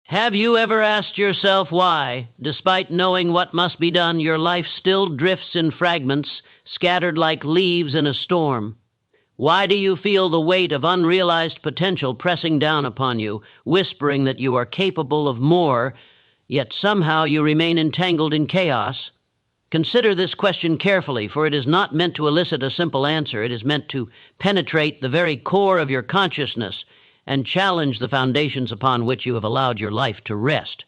Have you ever asked yourself why, despite knowing what must be done, your life still drifts in fragments, scattered like leaves in a storm? Why do you feel the weight of unrealized potential pressing down upon you, whispering that you are capable of more, yet somehow you remain entangled in chaos? Consider this question carefully, for it is not meant to elicit a simple answer. It is meant to penetrate the very core of your consciousness and challenge the foundations upon which you have allowed your life to rest.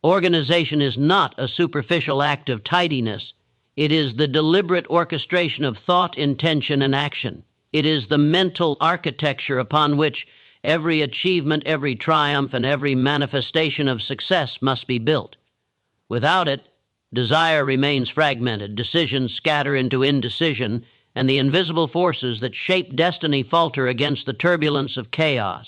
Organization is not a superficial act of tidiness. It is the deliberate orchestration of thought, intention, and action. It is the mental architecture upon which every achievement, every triumph, and every manifestation of success must be built. Without it, desire remains fragmented, decisions scatter into indecision, and the invisible forces that shape destiny falter against the turbulence of chaos.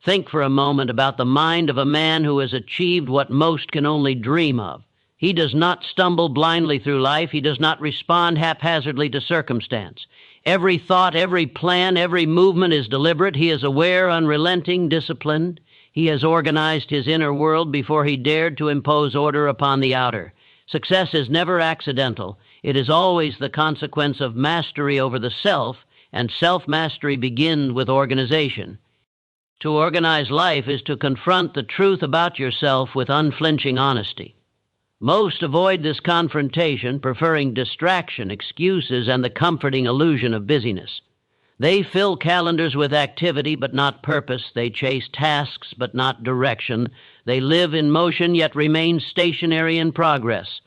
Think for a moment about the mind of a man who has achieved what most can only dream of. He does not stumble blindly through life. He does not respond haphazardly to circumstance. Every thought, every plan, every movement is deliberate. He is aware, unrelenting, disciplined. He has organized his inner world before he dared to impose order upon the outer. Success is never accidental. It is always the consequence of mastery over the self, and self-mastery begins with organization. To organize life is to confront the truth about yourself with unflinching honesty. Most avoid this confrontation, preferring distraction, excuses, and the comforting illusion of busyness. They fill calendars with activity but not purpose. They chase tasks but not direction. They live in motion yet remain stationary in progress.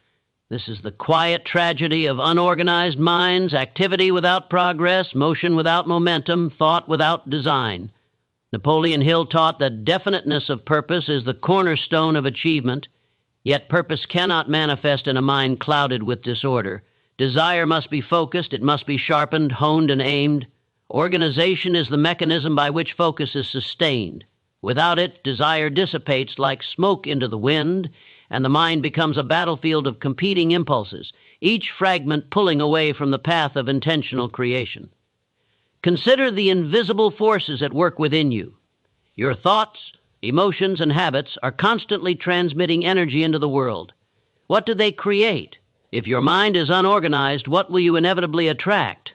This is the quiet tragedy of unorganized minds: activity without progress, motion without momentum, thought without design. Napoleon Hill taught that definiteness of purpose is the cornerstone of achievement. Yet purpose cannot manifest in a mind clouded with disorder. Desire must be focused, it must be sharpened, honed, and aimed. Organization is the mechanism by which focus is sustained. Without it, desire dissipates like smoke into the wind, and the mind becomes a battlefield of competing impulses, each fragment pulling away from the path of intentional creation. Consider the invisible forces at work within you. Your thoughts, emotions, and habits are constantly transmitting energy into the world. What do they create? If your mind is unorganized, what will you inevitably attract?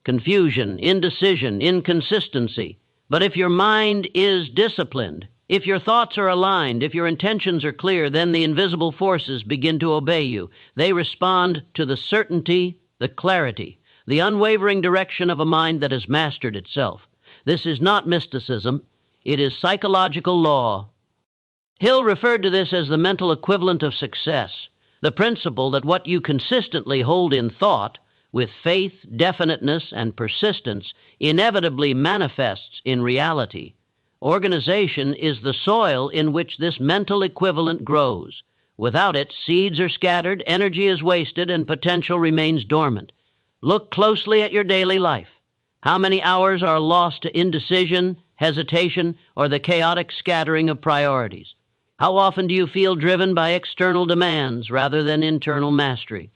Confusion, indecision, inconsistency. But if your mind is disciplined, if your thoughts are aligned, if your intentions are clear, then the invisible forces begin to obey you. They respond to the certainty, the clarity, the unwavering direction of a mind that has mastered itself. This is not mysticism. It is psychological law. Hill referred to this as the mental equivalent of success, the principle that what you consistently hold in thought, with faith, definiteness, and persistence, inevitably manifests in reality. Organization is the soil in which this mental equivalent grows. Without it, seeds are scattered, energy is wasted, and potential remains dormant. Look closely at your daily life. How many hours are lost to indecision, hesitation, or the chaotic scattering of priorities? How often do you feel driven by external demands rather than internal mastery?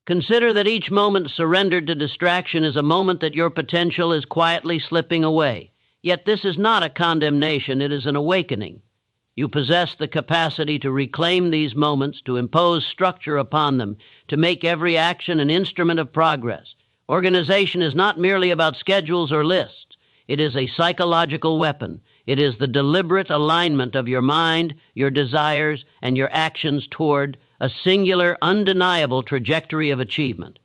Consider that each moment surrendered to distraction is a moment that your potential is quietly slipping away. Yet this is not a condemnation, it is an awakening. You possess the capacity to reclaim these moments, to impose structure upon them, to make every action an instrument of progress. Organization is not merely about schedules or lists. It is a psychological weapon. It is the deliberate alignment of your mind, your desires, and your actions toward a singular, undeniable trajectory of achievement.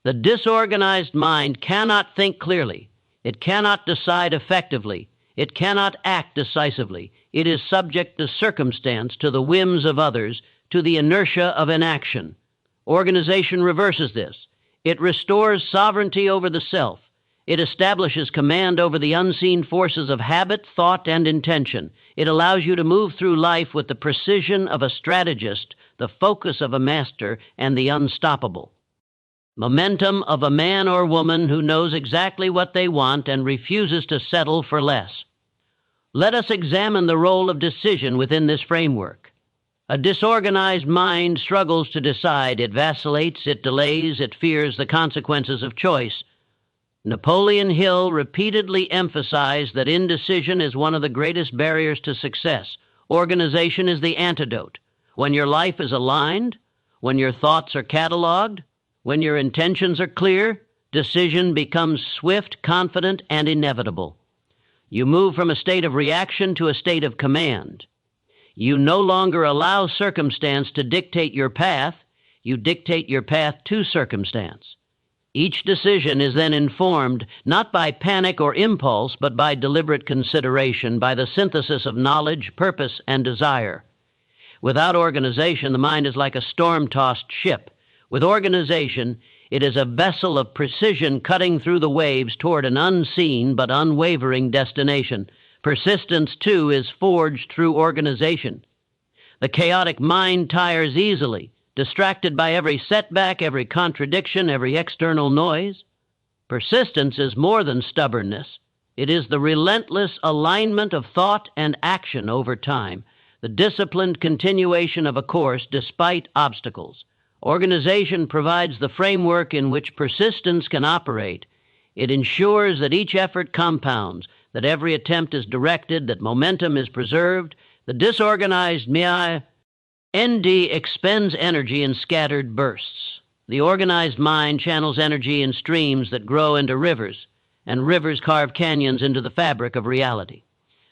The disorganized mind cannot think clearly. It cannot decide effectively. It cannot act decisively. It is subject to circumstance, to the whims of others, to the inertia of inaction. Organization reverses this. It restores sovereignty over the self. It establishes command over the unseen forces of habit, thought, and intention. It allows you to move through life with the precision of a strategist, the focus of a master, and the unstoppable momentum of a man or woman who knows exactly what they want and refuses to settle for less. Let us examine the role of decision within this framework. A disorganized mind struggles to decide. It vacillates, it delays, it fears the consequences of choice. Napoleon Hill repeatedly emphasized that indecision is one of the greatest barriers to success. Organization is the antidote. When your life is aligned, when your thoughts are cataloged, when your intentions are clear, decision becomes swift, confident, and inevitable. You move from a state of reaction to a state of command. You no longer allow circumstance to dictate your path. You dictate your path to circumstance. Each decision is then informed not by panic or impulse, but by deliberate consideration, by the synthesis of knowledge, purpose, and desire. Without organization, the mind is like a storm-tossed ship. With organization, it is a vessel of precision cutting through the waves toward an unseen but unwavering destination. Persistence, too, is forged through organization. The chaotic mind tires easily, distracted by every setback, every contradiction, every external noise. Persistence is more than stubbornness. It is the relentless alignment of thought and action over time, the disciplined continuation of a course despite obstacles. Organization provides the framework in which persistence can operate. It ensures that each effort compounds, that every attempt is directed, that momentum is preserved. The disorganized ND expends energy in scattered bursts. The organized mind channels energy in streams that grow into rivers, and rivers carve canyons into the fabric of reality.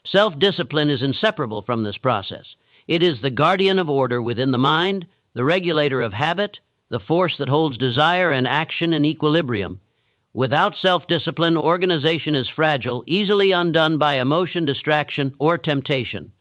Self-discipline is inseparable from this process. It is the guardian of order within the mind, the regulator of habit, the force that holds desire and action in equilibrium. Without self-discipline, organization is fragile, easily undone by emotion, distraction, or temptation.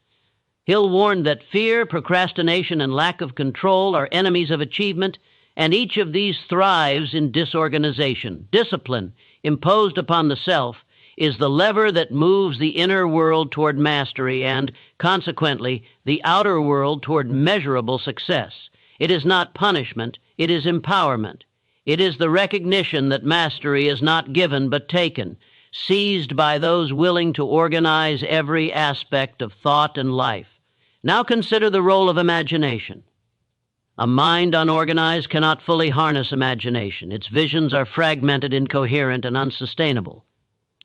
Hill warned that fear, procrastination, and lack of control are enemies of achievement, and each of these thrives in disorganization. Discipline, imposed upon the self, is the lever that moves the inner world toward mastery and, consequently, the outer world toward measurable success. It is not punishment, it is empowerment. It is the recognition that mastery is not given but taken, seized by those willing to organize every aspect of thought and life. Now consider the role of imagination. A mind unorganized cannot fully harness imagination. Its visions are fragmented, incoherent, and unsustainable.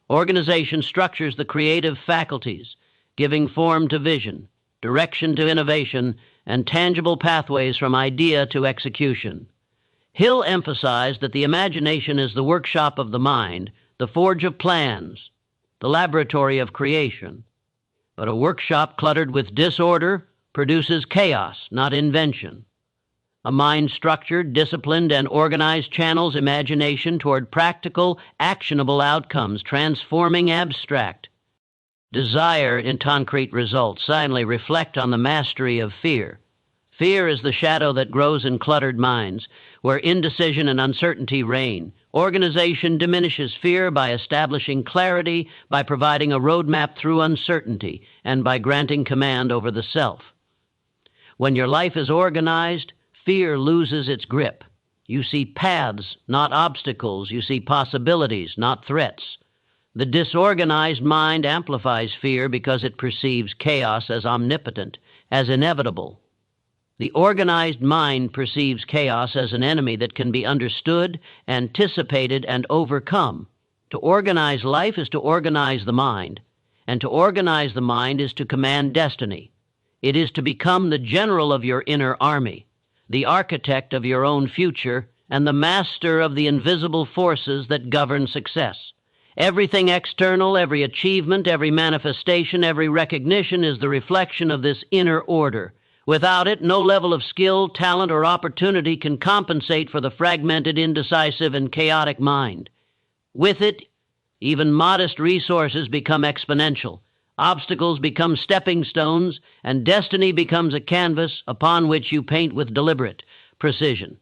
Organization structures the creative faculties, giving form to vision, direction to innovation, and tangible pathways from idea to execution. Hill emphasized that the imagination is the workshop of the mind, the forge of plans, the laboratory of creation. But a workshop cluttered with disorder produces chaos, not invention. A mind structured, disciplined, and organized channels imagination toward practical, actionable outcomes, transforming abstract desire in concrete results. Finally, reflect on the mastery of fear. Fear is the shadow that grows in cluttered minds, where indecision and uncertainty reign. Organization diminishes fear by establishing clarity, by providing a roadmap through uncertainty, and by granting command over the self. When your life is organized, fear loses its grip. You see paths, not obstacles. You see possibilities, not threats. The disorganized mind amplifies fear because it perceives chaos as omnipotent, as inevitable. The organized mind perceives chaos as an enemy that can be understood, anticipated, and overcome. To organize life is to organize the mind, and to organize the mind is to command destiny. It is to become the general of your inner army, the architect of your own future, and the master of the invisible forces that govern success. Everything external, every achievement, every manifestation, every recognition is the reflection of this inner order. Without it, no level of skill, talent, or opportunity can compensate for the fragmented, indecisive, and chaotic mind. With it, even modest resources become exponential. Obstacles become stepping stones, and destiny becomes a canvas upon which you paint with deliberate precision.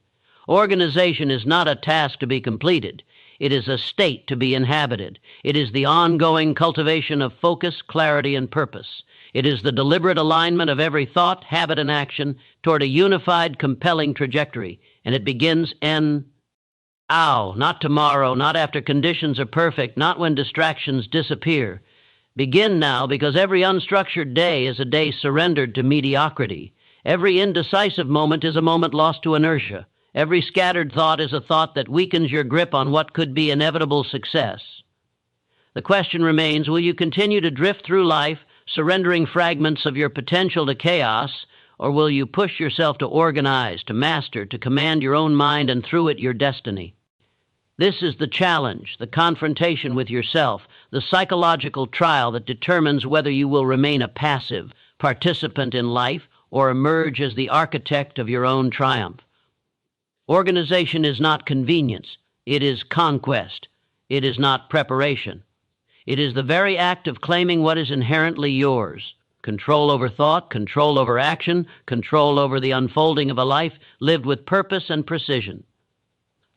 Organization is not a task to be completed. It is a state to be inhabited. It is the ongoing cultivation of focus, clarity, and purpose. It is the deliberate alignment of every thought, habit, and action toward a unified, compelling trajectory. And it begins not tomorrow, not after conditions are perfect, not when distractions disappear. Begin now, because every unstructured day is a day surrendered to mediocrity. Every indecisive moment is a moment lost to inertia. Every scattered thought is a thought that weakens your grip on what could be inevitable success. The question remains, will you continue to drift through life, surrendering fragments of your potential to chaos, or will you push yourself to organize, to master, to command your own mind and through it your destiny? This is the challenge, the confrontation with yourself, the psychological trial that determines whether you will remain a passive participant in life or emerge as the architect of your own triumph. Organization is not convenience. It is conquest. It is not preparation. It is the very act of claiming what is inherently yours. Control over thought, control over action, control over the unfolding of a life lived with purpose and precision.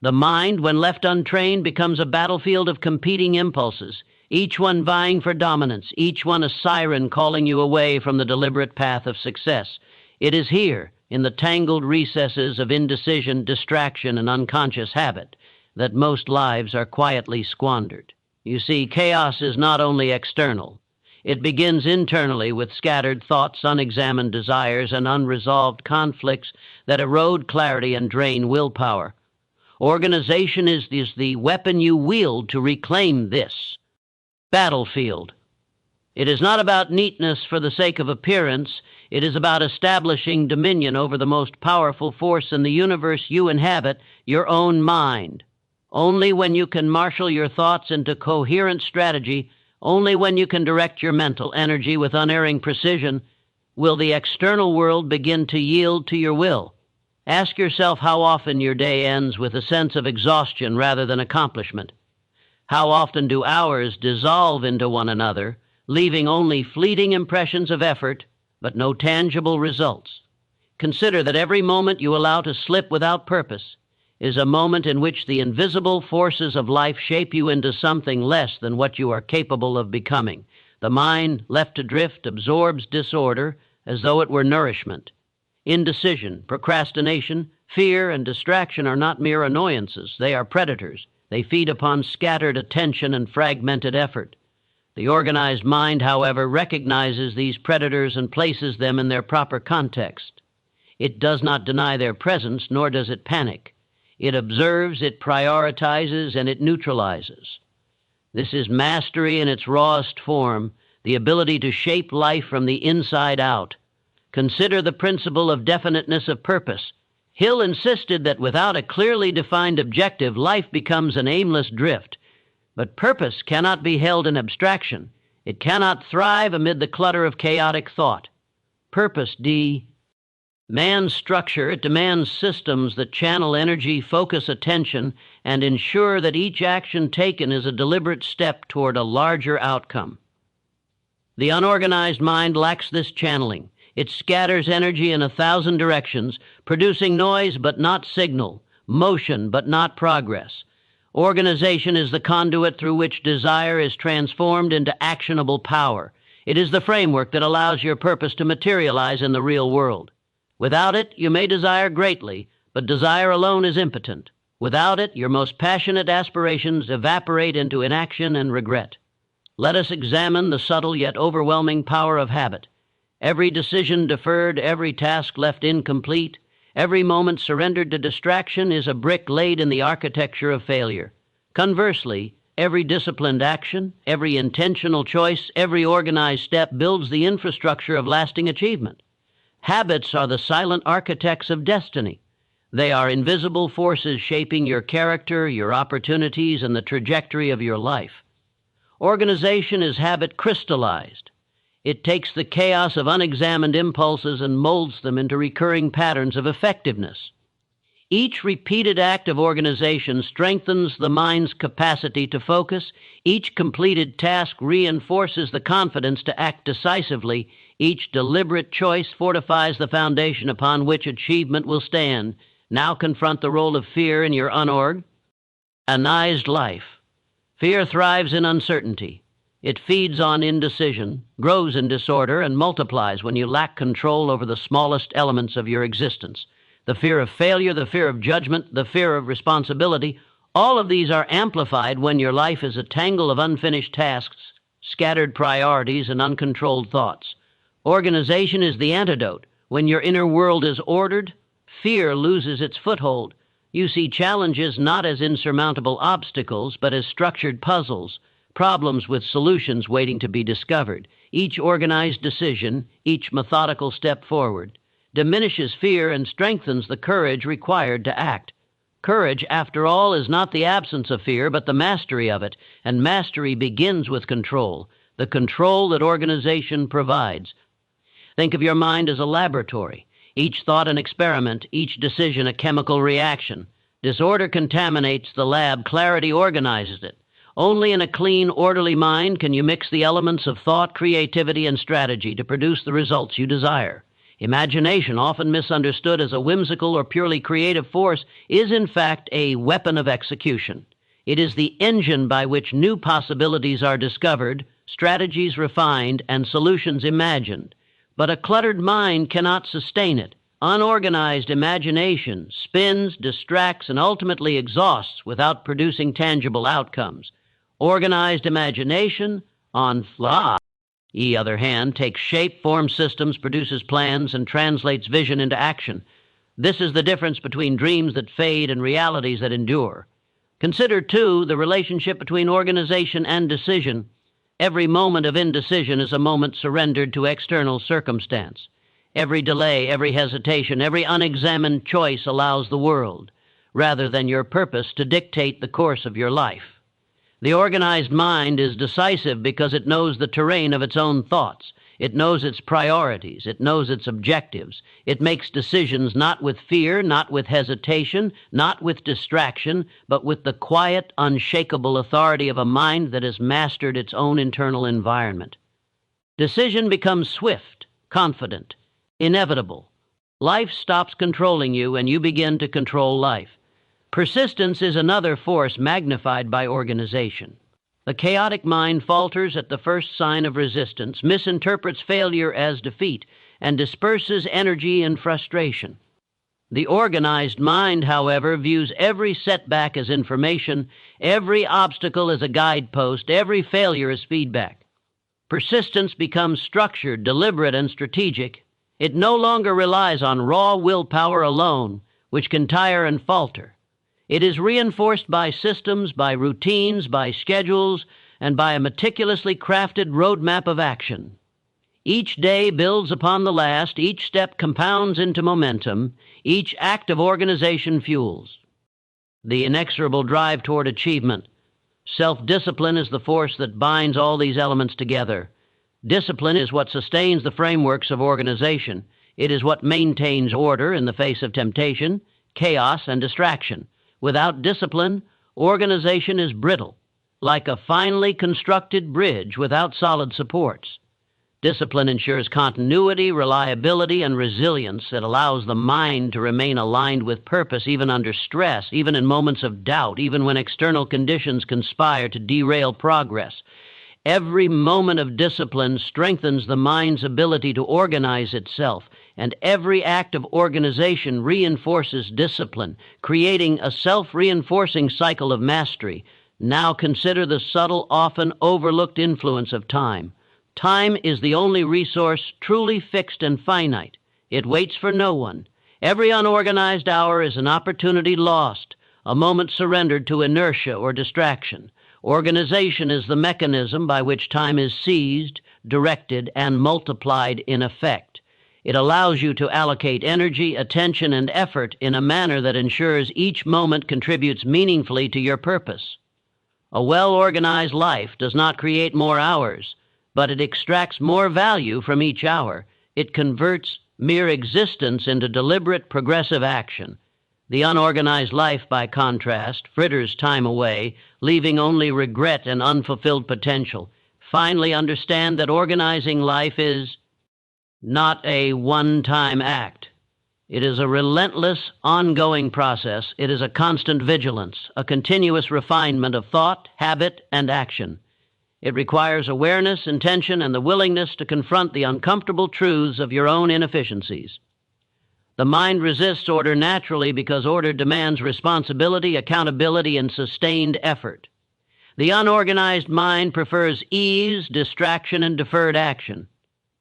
The mind, when left untrained, becomes a battlefield of competing impulses, each one vying for dominance, each one a siren calling you away from the deliberate path of success. It is here, in the tangled recesses of indecision, distraction, and unconscious habit, that most lives are quietly squandered. You see, chaos is not only external. It begins internally with scattered thoughts, unexamined desires, and unresolved conflicts that erode clarity and drain willpower. Organization is the weapon you wield to reclaim this battlefield. It is not about neatness for the sake of appearance. It is about establishing dominion over the most powerful force in the universe you inhabit, your own mind. Only when you can marshal your thoughts into coherent strategy, only when you can direct your mental energy with unerring precision, will the external world begin to yield to your will. Ask yourself how often your day ends with a sense of exhaustion rather than accomplishment. How often do hours dissolve into one another, leaving only fleeting impressions of effort, but no tangible results? Consider that every moment you allow to slip without purpose is a moment in which the invisible forces of life shape you into something less than what you are capable of becoming. The mind, left adrift, absorbs disorder as though it were nourishment. Indecision, procrastination, fear, and distraction are not mere annoyances. They are predators. They feed upon scattered attention and fragmented effort. The organized mind, however, recognizes these predators and places them in their proper context. It does not deny their presence, nor does it panic. It observes, it prioritizes, and it neutralizes. This is mastery in its rawest form, the ability to shape life from the inside out. Consider the principle of definiteness of purpose. Hill insisted that without a clearly defined objective, life becomes an aimless drift. But purpose cannot be held in abstraction. It cannot thrive amid the clutter of chaotic thought. Purpose demands structure. It demands systems that channel energy, focus attention, and ensure that each action taken is a deliberate step toward a larger outcome. The unorganized mind lacks this channeling. It scatters energy in 1,000 directions, producing noise but not signal, motion but not progress. Organization is the conduit through which desire is transformed into actionable power. It is the framework that allows your purpose to materialize in the real world. Without it, you may desire greatly, but desire alone is impotent. Without it, your most passionate aspirations evaporate into inaction and regret. Let us examine the subtle yet overwhelming power of habit. Every decision deferred, every task left incomplete, every moment surrendered to distraction is a brick laid in the architecture of failure. Conversely, every disciplined action, every intentional choice, every organized step builds the infrastructure of lasting achievement. Habits are the silent architects of destiny. They are invisible forces shaping your character, your opportunities, and the trajectory of your life. Organization is habit crystallized. It takes the chaos of unexamined impulses and molds them into recurring patterns of effectiveness. Each repeated act of organization strengthens the mind's capacity to focus. Each completed task reinforces the confidence to act decisively. Each deliberate choice fortifies the foundation upon which achievement will stand. Now confront the role of fear in your unorganized life. Fear thrives in uncertainty. It feeds on indecision, grows in disorder, and multiplies when you lack control over the smallest elements of your existence. The fear of failure, the fear of judgment, the fear of responsibility, all of these are amplified when your life is a tangle of unfinished tasks, scattered priorities, and uncontrolled thoughts. Organization is the antidote. When your inner world is ordered, fear loses its foothold. You see challenges not as insurmountable obstacles, but as structured puzzles. problems with solutions waiting to be discovered. Each organized decision, each methodical step forward, diminishes fear and strengthens the courage required to act. Courage, after all, is not the absence of fear, but the mastery of it, and mastery begins with control, the control that organization provides. Think of your mind as a laboratory, each thought an experiment, each decision a chemical reaction. Disorder contaminates the lab, clarity organizes it. Only in a clean, orderly mind can you mix the elements of thought, creativity, and strategy to produce the results you desire. Imagination, often misunderstood as a whimsical or purely creative force, is in fact a weapon of execution. It is the engine by which new possibilities are discovered, strategies refined, and solutions imagined. But a cluttered mind cannot sustain it. Unorganized imagination spins, distracts, and ultimately exhausts without producing tangible outcomes. Organized imagination, on the other hand, takes shape, forms systems, produces plans, and translates vision into action. This is the difference between dreams that fade and realities that endure. Consider, too, the relationship between organization and decision. Every moment of indecision is a moment surrendered to external circumstance. Every delay, every hesitation, every unexamined choice allows the world, rather than your purpose, to dictate the course of your life. The organized mind is decisive because it knows the terrain of its own thoughts. It knows its priorities. It knows its objectives. It makes decisions not with fear, not with hesitation, not with distraction, but with the quiet, unshakable authority of a mind that has mastered its own internal environment. Decision becomes swift, confident, inevitable. Life stops controlling you and you begin to control life. Persistence is another force magnified by organization. The chaotic mind falters at the first sign of resistance, misinterprets failure as defeat, and disperses energy in frustration. The organized mind, however, views every setback as information, every obstacle as a guidepost, every failure as feedback. Persistence becomes structured, deliberate, and strategic. It no longer relies on raw willpower alone, which can tire and falter. It is reinforced by systems, by routines, by schedules, and by a meticulously crafted roadmap of action. Each day builds upon the last, each step compounds into momentum, each act of organization fuels the inexorable drive toward achievement. Self-discipline is the force that binds all these elements together. Discipline is what sustains the frameworks of organization. It is what maintains order in the face of temptation, chaos, and distraction. Without discipline, organization is brittle, like a finely constructed bridge without solid supports. Discipline ensures continuity, reliability, and resilience. It allows the mind to remain aligned with purpose even under stress, even in moments of doubt, even when external conditions conspire to derail progress. Every moment of discipline strengthens the mind's ability to organize itself, and every act of organization reinforces discipline, creating a self-reinforcing cycle of mastery. Now consider the subtle, often overlooked influence of time. Time is the only resource truly fixed and finite. It waits for no one. Every unorganized hour is an opportunity lost, a moment surrendered to inertia or distraction. Organization is the mechanism by which time is seized, directed, and multiplied in effect. It allows you to allocate energy, attention, and effort in a manner that ensures each moment contributes meaningfully to your purpose. A well-organized life does not create more hours, but it extracts more value from each hour. It converts mere existence into deliberate, progressive action. The unorganized life, by contrast, fritters time away, leaving only regret and unfulfilled potential. Finally, understand that organizing life is not a one-time act. It is a relentless, ongoing process. It is a constant vigilance, a continuous refinement of thought, habit, and action. It requires awareness, intention, and the willingness to confront the uncomfortable truths of your own inefficiencies. The mind resists order naturally because order demands responsibility, accountability, and sustained effort. The unorganized mind prefers ease, distraction, and deferred action.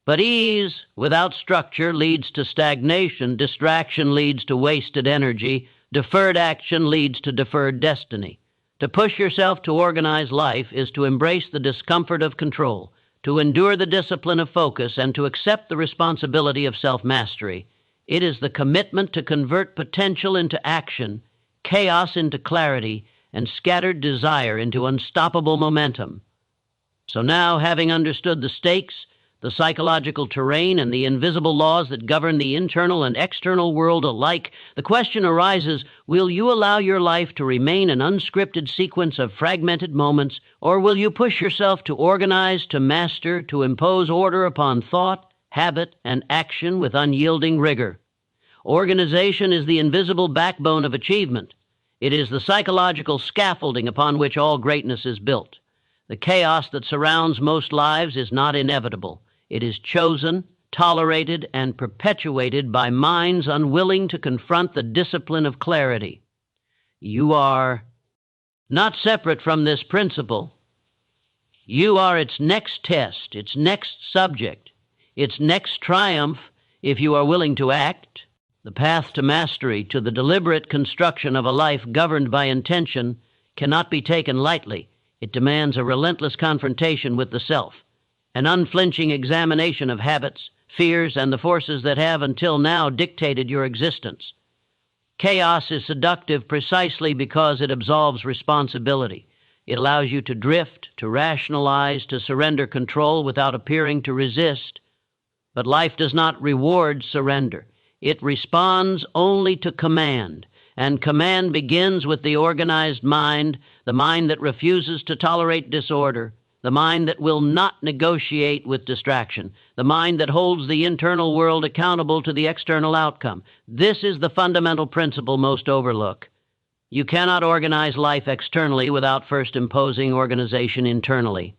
But ease without structure leads to stagnation, distraction leads to wasted energy, deferred action leads to deferred destiny. To push yourself to organize life is to embrace the discomfort of control, to endure the discipline of focus, and to accept the responsibility of self-mastery. It is the commitment to convert potential into action, chaos into clarity, and scattered desire into unstoppable momentum. So now, having understood the stakes, the psychological terrain, and the invisible laws that govern the internal and external world alike, the question arises, will you allow your life to remain an unscripted sequence of fragmented moments, or will you push yourself to organize, to master, to impose order upon thought, habit, and action with unyielding rigor? Organization is the invisible backbone of achievement. It is the psychological scaffolding upon which all greatness is built. The chaos that surrounds most lives is not inevitable. It is chosen, tolerated, and perpetuated by minds unwilling to confront the discipline of clarity. You are not separate from this principle. You are its next test, its next subject, its next triumph if you are willing to act. The path to mastery, to the deliberate construction of a life governed by intention, cannot be taken lightly. It demands a relentless confrontation with the self, an unflinching examination of habits, fears, and the forces that have until now dictated your existence. Chaos is seductive precisely because it absolves responsibility. It allows you to drift, to rationalize, to surrender control without appearing to resist. But life does not reward surrender. It responds only to command, and command begins with the organized mind, the mind that refuses to tolerate disorder, the mind that will not negotiate with distraction, the mind that holds the internal world accountable to the external outcome. This is the fundamental principle most overlook. You cannot organize life externally without first imposing organization internally.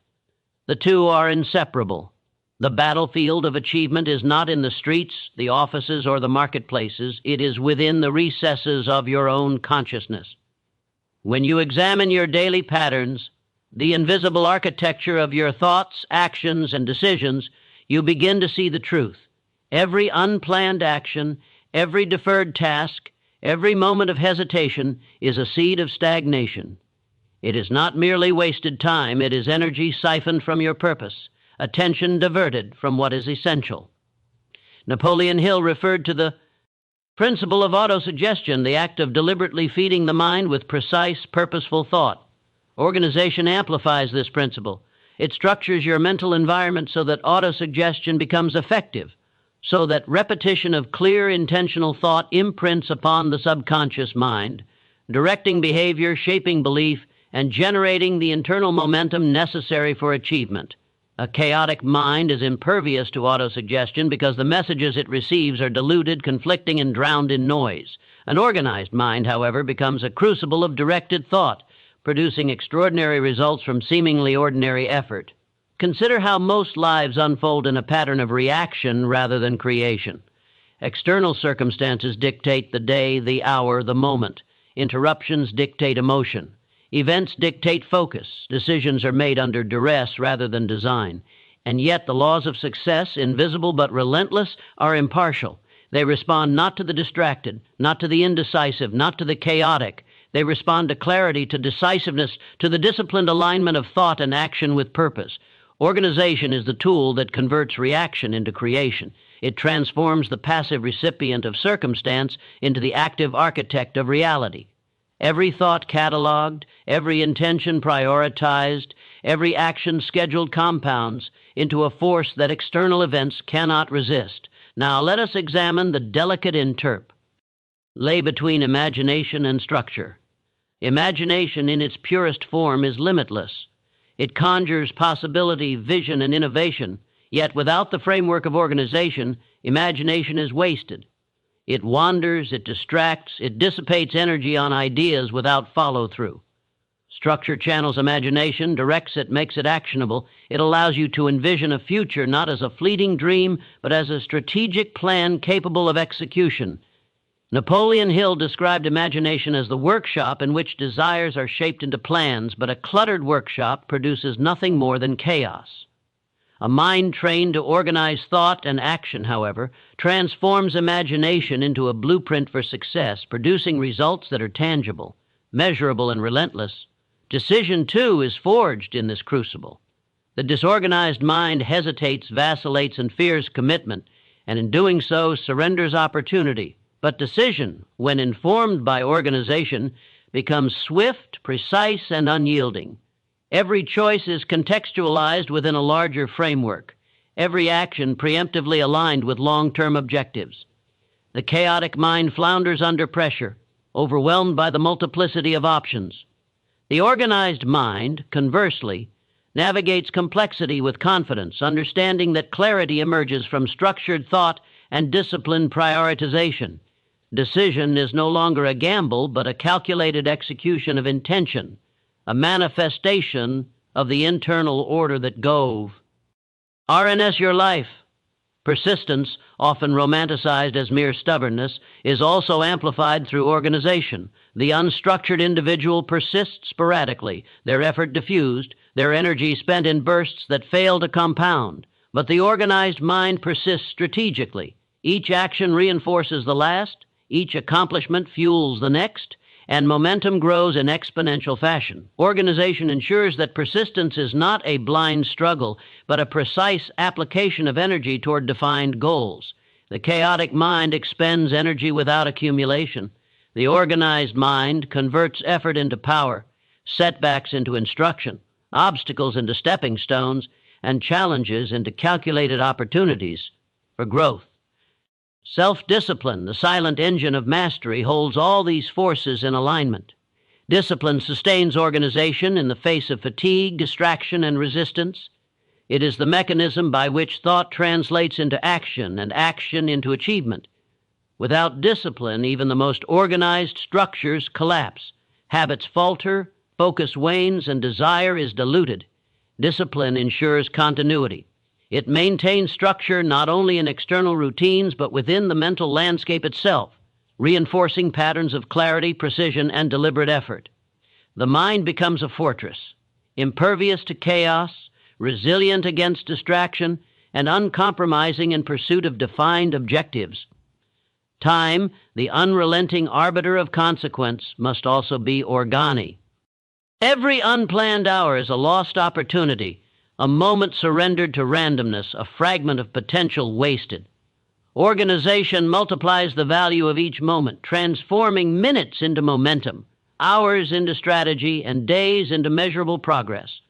The two are inseparable. The battlefield of achievement is not in the streets, the offices, or the marketplaces. It is within the recesses of your own consciousness. When you examine your daily patterns, the invisible architecture of your thoughts, actions, and decisions, you begin to see the truth. Every unplanned action, every deferred task, every moment of hesitation is a seed of stagnation. It is not merely wasted time, it is energy siphoned from your purpose, attention diverted from what is essential. Napoleon Hill referred to the principle of autosuggestion, the act of deliberately feeding the mind with precise, purposeful thought. Organization amplifies this principle. It structures your mental environment so that autosuggestion becomes effective, so that repetition of clear, intentional thought imprints upon the subconscious mind, directing behavior, shaping belief, and generating the internal momentum necessary for achievement. A chaotic mind is impervious to autosuggestion because the messages it receives are diluted, conflicting, and drowned in noise. An organized mind, however, becomes a crucible of directed thought, producing extraordinary results from seemingly ordinary effort. Consider how most lives unfold in a pattern of reaction rather than creation. External circumstances dictate the day, the hour, the moment. Interruptions dictate emotion. Events dictate focus. Decisions are made under duress rather than design. And yet the laws of success, invisible but relentless, are impartial. They respond not to the distracted, not to the indecisive, not to the chaotic. They respond to clarity, to decisiveness, to the disciplined alignment of thought and action with purpose. Organization is the tool that converts reaction into creation. It transforms the passive recipient of circumstance into the active architect of reality. Every thought cataloged, every intention prioritized, every action scheduled compounds into a force that external events cannot resist. Now let us examine the delicate interp lay between imagination and structure. Imagination in its purest form is limitless. It conjures possibility, vision, and innovation, yet without the framework of organization, imagination is wasted. It wanders, it distracts, it dissipates energy on ideas without follow-through. Structure channels imagination, directs it, makes it actionable. It allows you to envision a future not as a fleeting dream, but as a strategic plan capable of execution. Napoleon Hill described imagination as the workshop in which desires are shaped into plans, but a cluttered workshop produces nothing more than chaos. A mind trained to organize thought and action, however, transforms imagination into a blueprint for success, producing results that are tangible, measurable, and relentless. Decision, too, is forged in this crucible. The disorganized mind hesitates, vacillates, and fears commitment, and in doing so surrenders opportunity. But decision, when informed by organization, becomes swift, precise, and unyielding. Every choice is contextualized within a larger framework, every action preemptively aligned with long-term objectives. The chaotic mind flounders under pressure, overwhelmed by the multiplicity of options. The organized mind, conversely, navigates complexity with confidence, understanding that clarity emerges from structured thought and disciplined prioritization. Decision is no longer a gamble, but a calculated execution of intention, a manifestation of the internal order that gove. RNS your life. Persistence, often romanticized as mere stubbornness, is also amplified through organization. The unstructured individual persists sporadically, their effort diffused, their energy spent in bursts that fail to compound. But the organized mind persists strategically. Each action reinforces the last, each accomplishment fuels the next, and momentum grows in exponential fashion. Organization ensures that persistence is not a blind struggle, but a precise application of energy toward defined goals. The chaotic mind expends energy without accumulation. The organized mind converts effort into power, setbacks into instruction, obstacles into stepping stones, and challenges into calculated opportunities for growth. Self-discipline, the silent engine of mastery, holds all these forces in alignment. Discipline sustains organization in the face of fatigue, distraction, and resistance. It is the mechanism by which thought translates into action and action into achievement. Without discipline, even the most organized structures collapse. Habits falter, focus wanes, and desire is diluted. Discipline ensures continuity. It maintains structure not only in external routines, but within the mental landscape itself, reinforcing patterns of clarity, precision, and deliberate effort. The mind becomes a fortress, impervious to chaos, resilient against distraction, and uncompromising in pursuit of defined objectives. Time, the unrelenting arbiter of consequence, must also be organi. Every unplanned hour is a lost opportunity, a moment surrendered to randomness, a fragment of potential wasted. Organization multiplies the value of each moment, transforming minutes into momentum, hours into strategy, and days into measurable progress.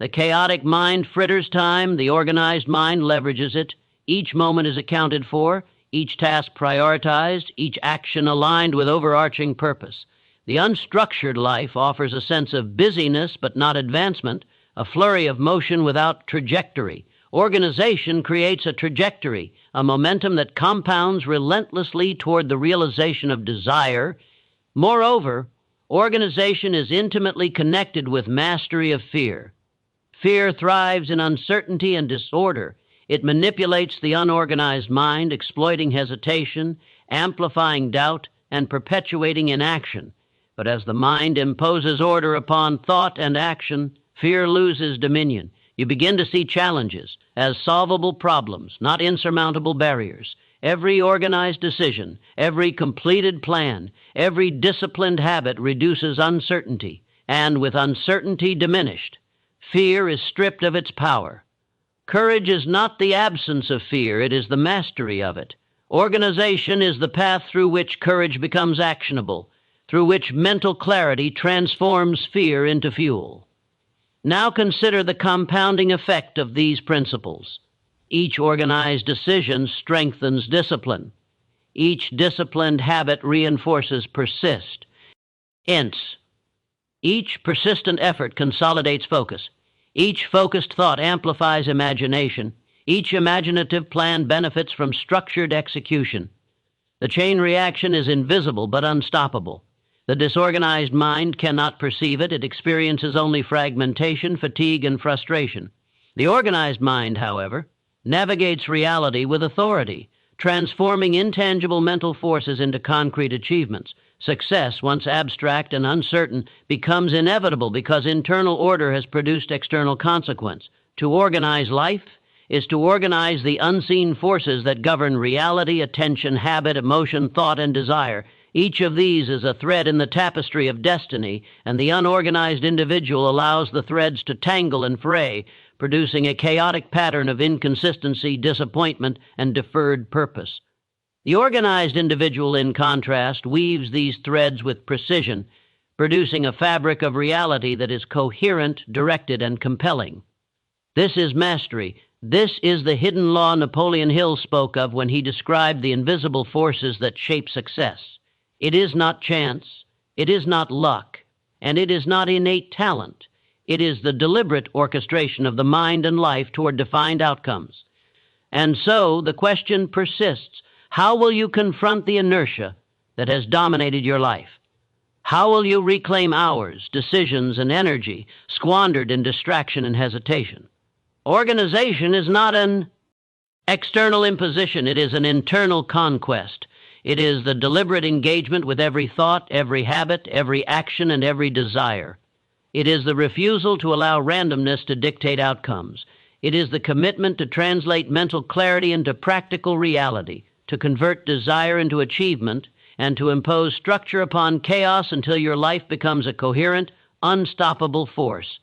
The chaotic mind fritters time, the organized mind leverages it. Each moment is accounted for, each task prioritized, each action aligned with overarching purpose. The unstructured life offers a sense of busyness but not advancement, a flurry of motion without trajectory. Organization creates a trajectory, a momentum that compounds relentlessly toward the realization of desire. Moreover, organization is intimately connected with mastery of fear. Fear thrives in uncertainty and disorder. It manipulates the unorganized mind, exploiting hesitation, amplifying doubt, and perpetuating inaction. But as the mind imposes order upon thought and action, fear loses dominion. You begin to see challenges as solvable problems, not insurmountable barriers. Every organized decision, every completed plan, every disciplined habit reduces uncertainty, and with uncertainty diminished, fear is stripped of its power. Courage is not the absence of fear, it is the mastery of it. Organization is the path through which courage becomes actionable, through which mental clarity transforms fear into fuel. Now consider the compounding effect of these principles. Each organized decision strengthens discipline. Each disciplined habit reinforces persist. Hence, each persistent effort consolidates focus. Each focused thought amplifies imagination. Each imaginative plan benefits from structured execution. The chain reaction is invisible but unstoppable. The disorganized mind cannot perceive it. It experiences only fragmentation, fatigue, and frustration. The organized mind, however, navigates reality with authority, transforming intangible mental forces into concrete achievements. Success, once abstract and uncertain, becomes inevitable because internal order has produced external consequence. To organize life is to organize the unseen forces that govern reality, attention, habit, emotion, thought, and desire. Each of these is a thread in the tapestry of destiny, and the unorganized individual allows the threads to tangle and fray, producing a chaotic pattern of inconsistency, disappointment, and deferred purpose. The organized individual, in contrast, weaves these threads with precision, producing a fabric of reality that is coherent, directed, and compelling. This is mastery. This is the hidden law Napoleon Hill spoke of when he described the invisible forces that shape success. It is not chance, it is not luck, and it is not innate talent. It is the deliberate orchestration of the mind and life toward defined outcomes. And so the question persists: how will you confront the inertia that has dominated your life? How will you reclaim hours, decisions, and energy squandered in distraction and hesitation? Organization is not an external imposition. It is an internal conquest. It is the deliberate engagement with every thought, every habit, every action, and every desire. It is the refusal to allow randomness to dictate outcomes. It is the commitment to translate mental clarity into practical reality, to convert desire into achievement, and to impose structure upon chaos until your life becomes a coherent, unstoppable force.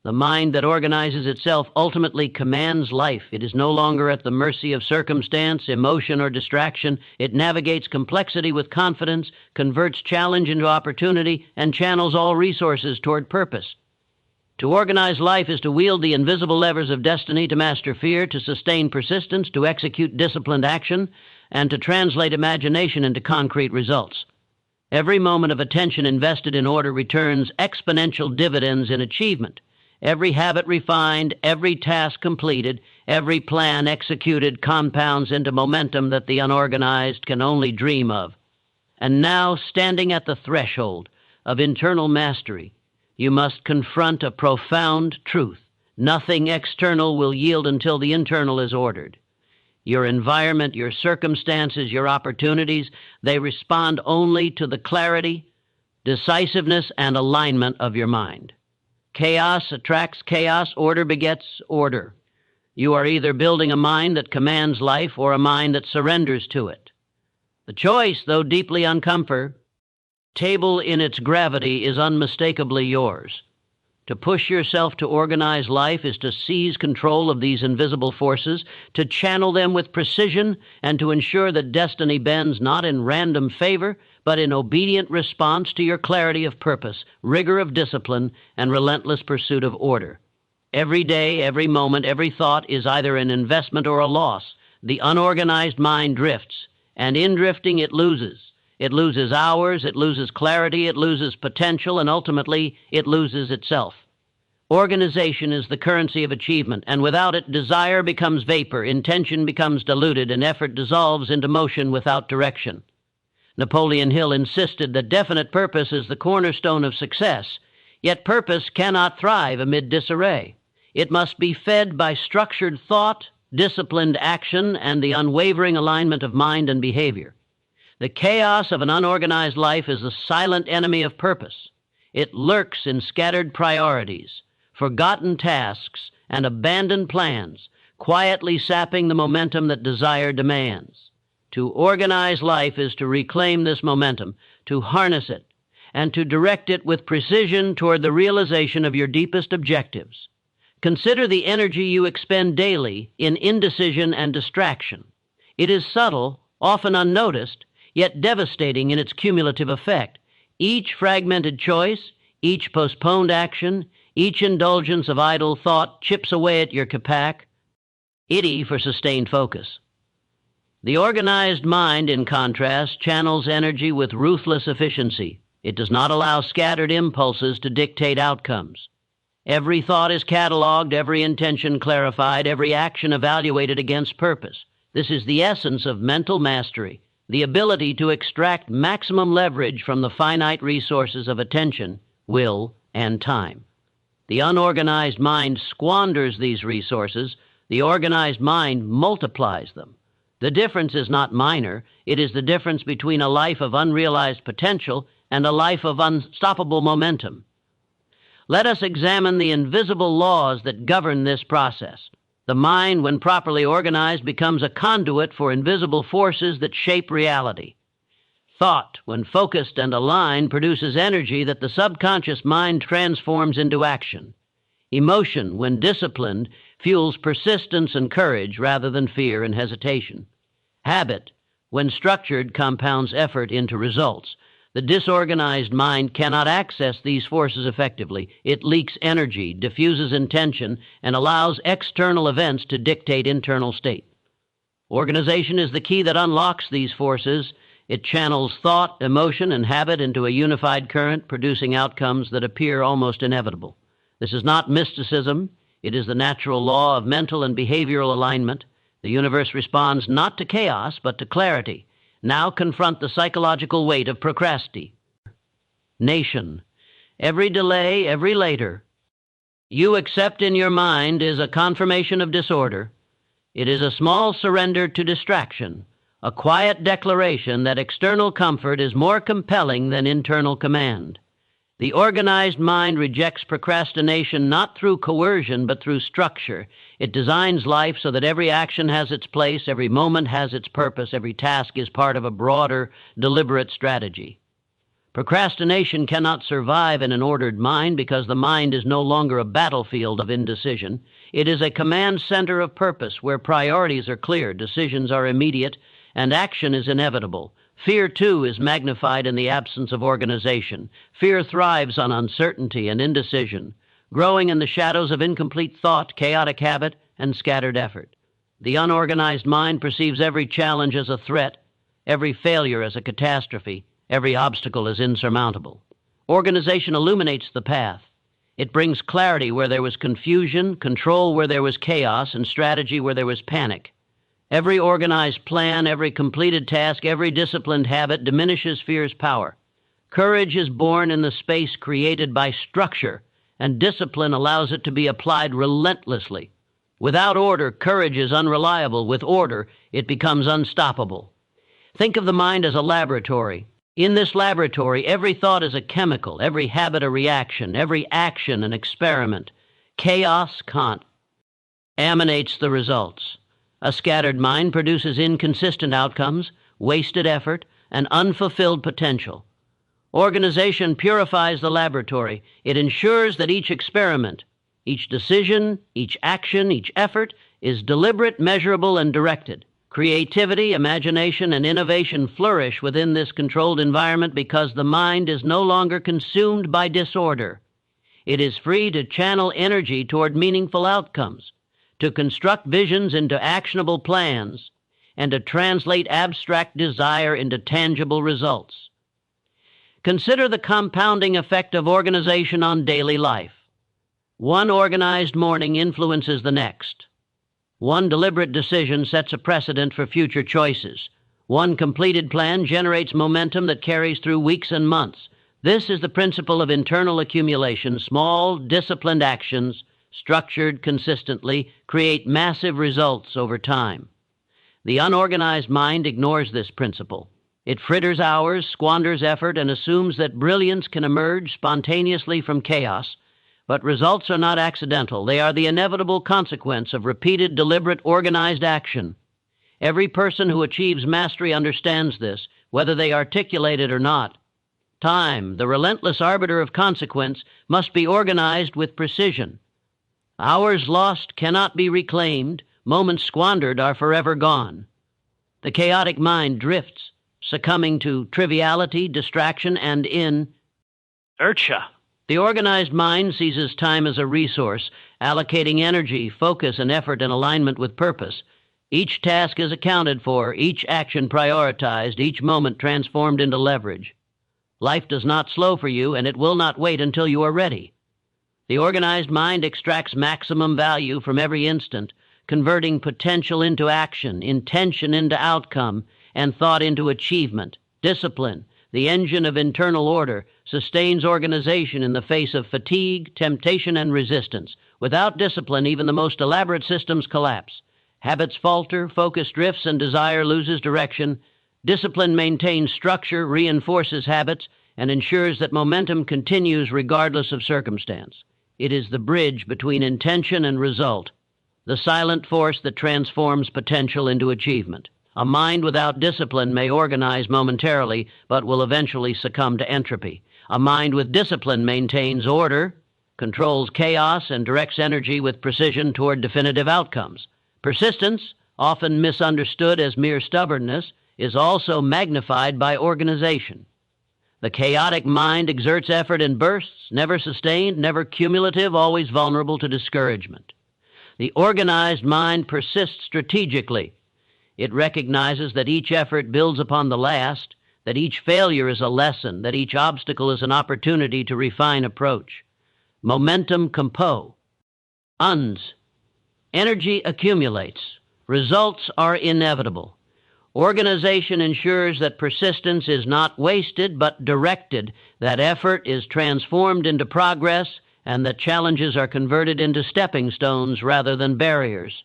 The mind that organizes itself ultimately commands life. It is no longer at the mercy of circumstance, emotion, or distraction. It navigates complexity with confidence, converts challenge into opportunity, and channels all resources toward purpose. To organize life is to wield the invisible levers of destiny, to master fear, to sustain persistence, to execute disciplined action, and to translate imagination into concrete results. Every moment of attention invested in order returns exponential dividends in achievement. Every habit refined, every task completed, every plan executed compounds into momentum that the unorganized can only dream of. And now, standing at the threshold of internal mastery, you must confront a profound truth. Nothing external will yield until the internal is ordered. Your environment, your circumstances, your opportunities, they respond only to the clarity, decisiveness, and alignment of your mind. Chaos attracts chaos, order begets order. You are either building a mind that commands life or a mind that surrenders to it. The choice, though deeply uncomfortable, in its gravity, is unmistakably yours. To push yourself to organize life is to seize control of these invisible forces, to channel them with precision, and to ensure that destiny bends not in random favor, but in obedient response to your clarity of purpose, rigor of discipline, and relentless pursuit of order. Every day, every moment, every thought is either an investment or a loss. The unorganized mind drifts, and in drifting it loses. It loses hours, it loses clarity, it loses potential, and ultimately it loses itself. Organization is the currency of achievement, and without it, desire becomes vapor, intention becomes diluted, and effort dissolves into motion without direction. Napoleon Hill insisted that definite purpose is the cornerstone of success, yet purpose cannot thrive amid disarray. It must be fed by structured thought, disciplined action, and the unwavering alignment of mind and behavior. The chaos of an unorganized life is the silent enemy of purpose. It lurks in scattered priorities, forgotten tasks, and abandoned plans, quietly sapping the momentum that desire demands. To organize life is to reclaim this momentum, to harness it, and to direct it with precision toward the realization of your deepest objectives. Consider the energy you expend daily in indecision and distraction. It is subtle, often unnoticed, yet devastating in its cumulative effect. Each fragmented choice, each postponed action, each indulgence of idle thought chips away at your capacity for sustained focus. The organized mind, in contrast, channels energy with ruthless efficiency. It does not allow scattered impulses to dictate outcomes. Every thought is cataloged, every intention clarified, every action evaluated against purpose. This is the essence of mental mastery, the ability to extract maximum leverage from the finite resources of attention, will, and time. The unorganized mind squanders these resources. The organized mind multiplies them. The difference is not minor. It is the difference between a life of unrealized potential and a life of unstoppable momentum. Let us examine the invisible laws that govern this process. The mind, when properly organized, becomes a conduit for invisible forces that shape reality. Thought, when focused and aligned, produces energy that the subconscious mind transforms into action. Emotion, when disciplined, fuels persistence and courage rather than fear and hesitation. Habit, when structured, compounds effort into results. The disorganized mind cannot access these forces effectively. It leaks energy, diffuses intention, and allows external events to dictate internal state. Organization is the key that unlocks these forces. It channels thought, emotion, and habit into a unified current, producing outcomes that appear almost inevitable. This is not mysticism. It is the natural law of mental and behavioral alignment. The universe responds not to chaos, but to clarity. Now confront the psychological weight of procrastination. Every delay, every later, you accept in your mind is a confirmation of disorder. It is a small surrender to distraction, a quiet declaration that external comfort is more compelling than internal command. The organized mind rejects procrastination not through coercion, but through structure. It designs life so that every action has its place, every moment has its purpose, every task is part of a broader, deliberate strategy. Procrastination cannot survive in an ordered mind because the mind is no longer a battlefield of indecision. It is a command center of purpose where priorities are clear, decisions are immediate, and action is inevitable. Fear, too, is magnified in the absence of organization. Fear thrives on uncertainty and indecision, growing in the shadows of incomplete thought, chaotic habit, and scattered effort. The unorganized mind perceives every challenge as a threat, every failure as a catastrophe, every obstacle as insurmountable. Organization illuminates the path. It brings clarity where there was confusion, control where there was chaos, and strategy where there was panic. Every organized plan, every completed task, every disciplined habit diminishes fear's power. Courage is born in the space created by structure, and discipline allows it to be applied relentlessly. Without order, courage is unreliable. With order, it becomes unstoppable. Think of the mind as a laboratory. In this laboratory, every thought is a chemical, every habit a reaction, every action an experiment. Chaos contaminates the results. A scattered mind produces inconsistent outcomes, wasted effort, and unfulfilled potential. Organization purifies the laboratory. It ensures that each experiment, each decision, each action, each effort is deliberate, measurable, and directed. Creativity, imagination, and innovation flourish within this controlled environment because the mind is no longer consumed by disorder. It is free to channel energy toward meaningful outcomes, to construct visions into actionable plans, and to translate abstract desire into tangible results. Consider the compounding effect of organization on daily life. One organized morning influences the next. One deliberate decision sets a precedent for future choices. One completed plan generates momentum that carries through weeks and months. This is the principle of internal accumulation. Small, disciplined actions, structured consistently, create massive results over time. The unorganized mind ignores this principle. It fritters hours, squanders effort, and assumes that brilliance can emerge spontaneously from chaos. But results are not accidental. They are the inevitable consequence of repeated, deliberate, organized action. Every person who achieves mastery understands this, whether they articulate it or not. Time, the relentless arbiter of consequence, must be organized with precision. Hours lost cannot be reclaimed. Moments squandered are forever gone. The chaotic mind drifts, succumbing to triviality, distraction, and inertia. The organized mind seizes time as a resource, allocating energy, focus, and effort in alignment with purpose. Each task is accounted for, each action prioritized, each moment transformed into leverage. Life does not slow for you, and it will not wait until you are ready. The organized mind extracts maximum value from every instant, converting potential into action, intention into outcome, and thought into achievement. Discipline, the engine of internal order, sustains organization in the face of fatigue, temptation, and resistance. Without discipline, even the most elaborate systems collapse. Habits falter, focus drifts, and desire loses direction. Discipline maintains structure, reinforces habits, and ensures that momentum continues regardless of circumstance. It is the bridge between intention and result, the silent force that transforms potential into achievement. A mind without discipline may organize momentarily, but will eventually succumb to entropy. A mind with discipline maintains order, controls chaos, and directs energy with precision toward definitive outcomes. Persistence, often misunderstood as mere stubbornness, is also magnified by organization. The chaotic mind exerts effort in bursts, never sustained, never cumulative, always vulnerable to discouragement. The organized mind persists strategically. It recognizes that each effort builds upon the last, that each failure is a lesson, that each obstacle is an opportunity to refine approach. Momentum compo. Uns. Energy accumulates. Results are inevitable. Organization ensures that persistence is not wasted but directed, that effort is transformed into progress, and that challenges are converted into stepping stones rather than barriers.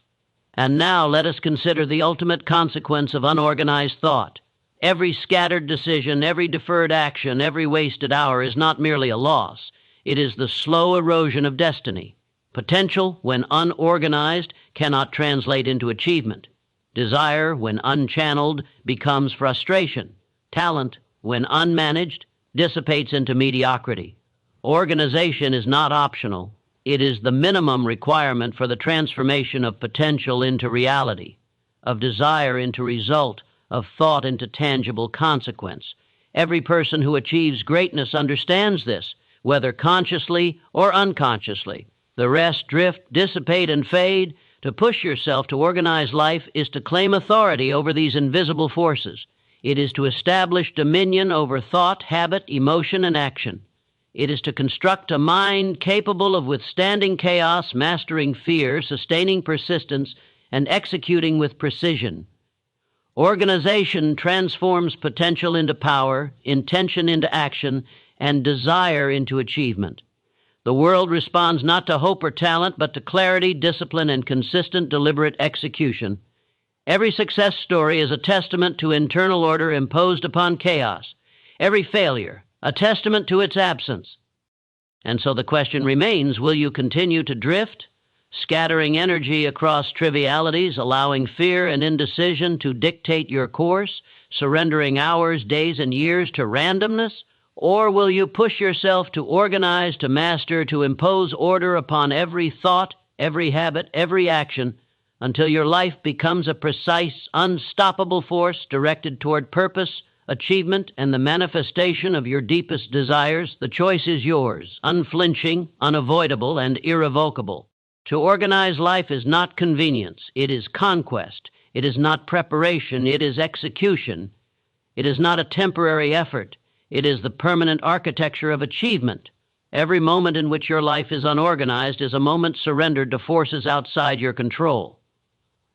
And now let us consider the ultimate consequence of unorganized thought. Every scattered decision, every deferred action, every wasted hour is not merely a loss. It is the slow erosion of destiny. Potential, when unorganized, cannot translate into achievement. Desire, when unchanneled, becomes frustration. Talent, when unmanaged, dissipates into mediocrity. Organization is not optional. It is the minimum requirement for the transformation of potential into reality, of desire into result, of thought into tangible consequence. Every person who achieves greatness understands this, whether consciously or unconsciously. The rest drift, dissipate, and fade. To push yourself to organize life is to claim authority over these invisible forces. It is to establish dominion over thought, habit, emotion, and action. It is to construct a mind capable of withstanding chaos, mastering fear, sustaining persistence, and executing with precision. Organization transforms potential into power, intention into action, and desire into achievement. The world responds not to hope or talent, but to clarity, discipline, and consistent, deliberate execution. Every success story is a testament to internal order imposed upon chaos. Every failure, a testament to its absence. And so the question remains, will you continue to drift, scattering energy across trivialities, allowing fear and indecision to dictate your course, surrendering hours, days, and years to randomness? Or will you push yourself to organize, to master, to impose order upon every thought, every habit, every action, until your life becomes a precise, unstoppable force directed toward purpose, achievement, and the manifestation of your deepest desires? The choice is yours, unflinching, unavoidable, and irrevocable. To organize life is not convenience. It is conquest. It is not preparation. It is execution. It is not a temporary effort. It is the permanent architecture of achievement. Every moment in which your life is unorganized is a moment surrendered to forces outside your control.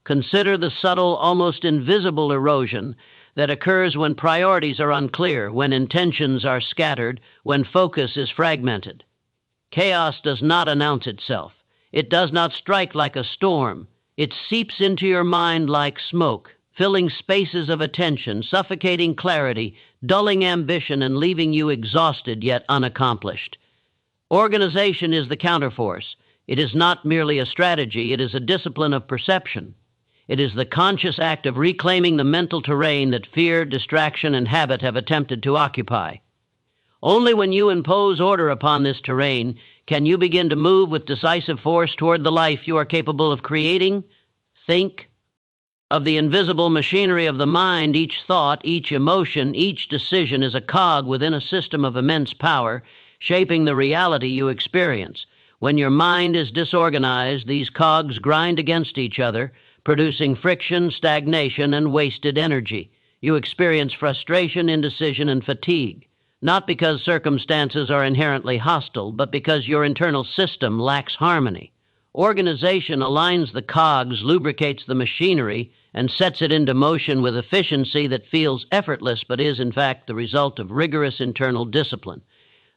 Consider the subtle, almost invisible erosion that occurs when priorities are unclear, when intentions are scattered, when focus is fragmented. Chaos does not announce itself. It does not strike like a storm. It seeps into your mind like smoke, filling spaces of attention, suffocating clarity, dulling ambition, and leaving you exhausted yet unaccomplished. Organization is the counterforce. It is not merely a strategy, it is a discipline of perception. It is the conscious act of reclaiming the mental terrain that fear, distraction, and habit have attempted to occupy. Only when you impose order upon this terrain can you begin to move with decisive force toward the life you are capable of creating. Think of the invisible machinery of the mind. Each thought, each emotion, each decision is a cog within a system of immense power, shaping the reality you experience. When your mind is disorganized, these cogs grind against each other, producing friction, stagnation, and wasted energy. You experience frustration, indecision, and fatigue, not because circumstances are inherently hostile, but because your internal system lacks harmony. Organization aligns the cogs, lubricates the machinery, and sets it into motion with efficiency that feels effortless but is, in fact, the result of rigorous internal discipline.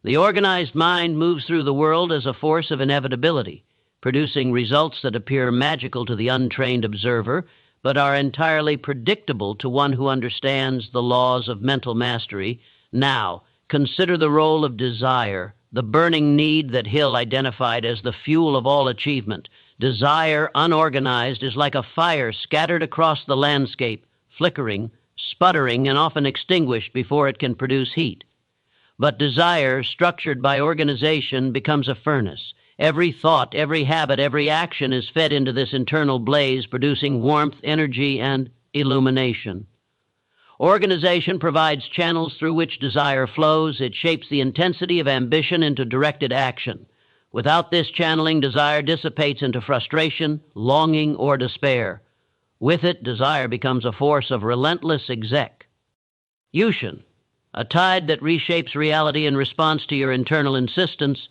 The organized mind moves through the world as a force of inevitability, producing results that appear magical to the untrained observer, but are entirely predictable to one who understands the laws of mental mastery. Now, consider the role of desire, the burning need that Hill identified as the fuel of all achievement. Desire, unorganized, is like a fire scattered across the landscape, flickering, sputtering, and often extinguished before it can produce heat. But desire, structured by organization, becomes a furnace. Every thought, every habit, every action is fed into this internal blaze, producing warmth, energy, and illumination. Organization provides channels through which desire flows. It shapes the intensity of ambition into directed action. Without this channeling, desire dissipates into frustration, longing, or despair. With it, desire becomes a force of relentless execution, a tide that reshapes reality in response to your internal insistence.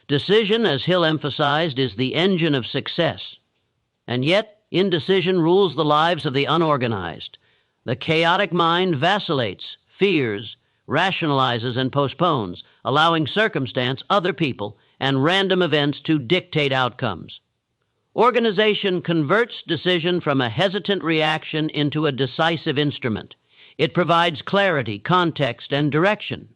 Decision, as Hill emphasized, is the engine of success. And yet, indecision rules the lives of the unorganized. The chaotic mind vacillates, fears, rationalizes, and postpones, allowing circumstance, other people, and random events to dictate outcomes. Organization converts decision from a hesitant reaction into a decisive instrument. It provides clarity, context, and direction.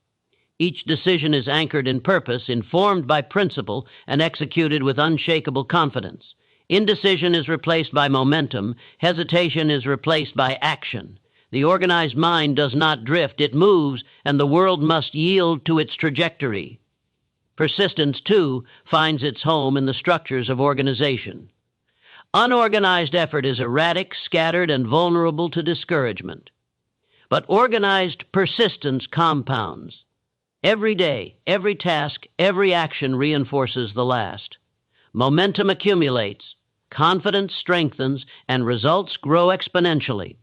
Each decision is anchored in purpose, informed by principle, and executed with unshakable confidence. Indecision is replaced by momentum. Hesitation is replaced by action. The organized mind does not drift, it moves, and the world must yield to its trajectory. Persistence, too, finds its home in the structures of organization. Unorganized effort is erratic, scattered, and vulnerable to discouragement. But organized persistence compounds. Every day, every task, every action reinforces the last. Momentum accumulates, confidence strengthens, and results grow exponentially.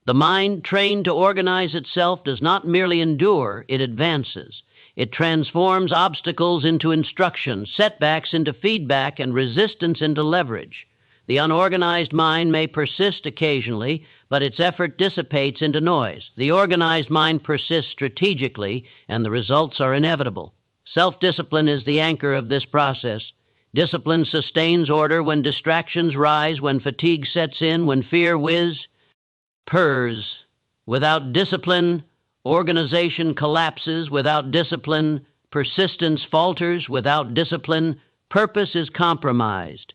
The mind trained to organize itself does not merely endure, it advances. It transforms obstacles into instruction, setbacks into feedback, and resistance into leverage. The unorganized mind may persist occasionally, but its effort dissipates into noise. The organized mind persists strategically, and the results are inevitable. Self-discipline is the anchor of this process. Discipline sustains order when distractions rise, when fatigue sets in, when fear purrs. Without discipline, organization collapses. Without discipline, persistence falters. Without discipline, purpose is compromised.